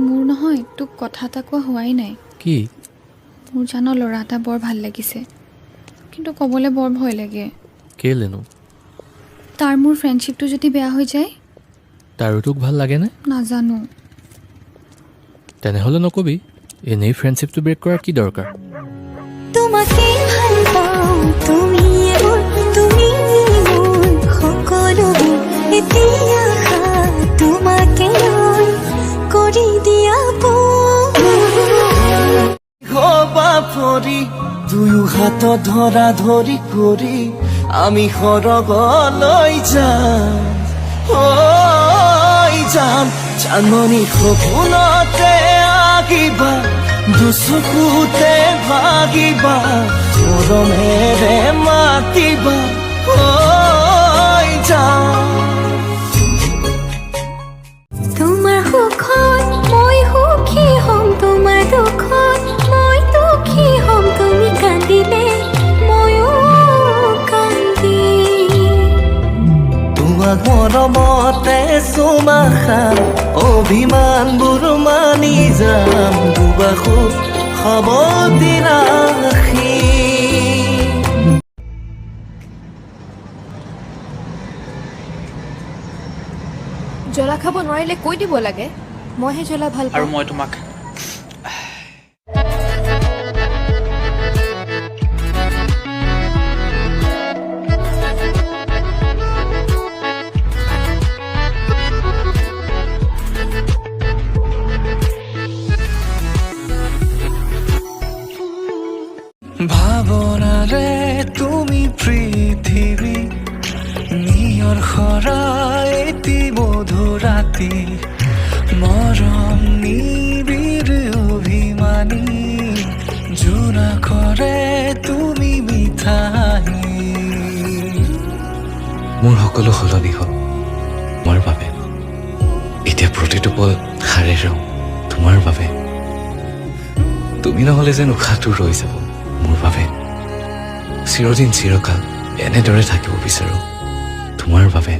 মোৰ নহয় তোক কথা এটা কোৱা হোৱাই নাই কি মোৰ জানো ল'ৰা এটা বৰ ভাল লাগিছে কিন্তু ক'বলৈ বৰ ভয় লাগে কেলেনো তাৰ মোৰ ফ্ৰেণ্ডশ্বিপটো যদি বেয়া হৈ যায় তাৰো তোক ভাল লাগেনে নাজানো তেনেহ'লে নকবি এনেই ফ্ৰেণ্ডশ্বিপটো ব্ৰেক কৰাৰ কি দৰকাৰ তোমাকে ভাল পাওঁ তুমি মোৰ সকলোবোৰ এতিয়া তোমাকে লৈ কৰি দিয়া হবা পৰি দুয়ো হাত ধৰা ধৰি কৰি আমি সৰগলৈ যাম চাননি সপোনতে আঁকিবা দুচকুতে ভাগিবা মৰমেৰে মাতিবা যাম তোমাৰ সুখত মই সুখী হ'ম তোমাৰ দুখত মই দুখী হ'ম তুমি কান্দিলে ময়ো কান্দিম তোমাক মৰমতে চুমা খাম অভিমানবোৰ মানি যাম দুবাসু সাৱতি ৰাখি জ্বলা খাব নোৱাৰিলে কৈ দিব লাগে মইহে জ্বলা ভাল পাওঁ আৰু মই তোমাক ভাৱনাৰে তুমি পৃথিৱী নিয়ৰ খৰাই এটি মধুৰ ৰাতি মৰম নিবিড় অভিমানী জোনাকৰে তুমি মিঠাই মোৰ সকলো সলনি হ'ল মোৰ বাবে এতিয়া প্ৰতিটো পল হাৰে ৰওঁ তোমাৰ বাবে তুমি নহ'লে যেন উশাহটো ৰৈ যাব মোৰ বাবে চিৰদিন চিৰকাল এনেদৰে থাকিব বিচাৰোঁ তোমাৰ বাবে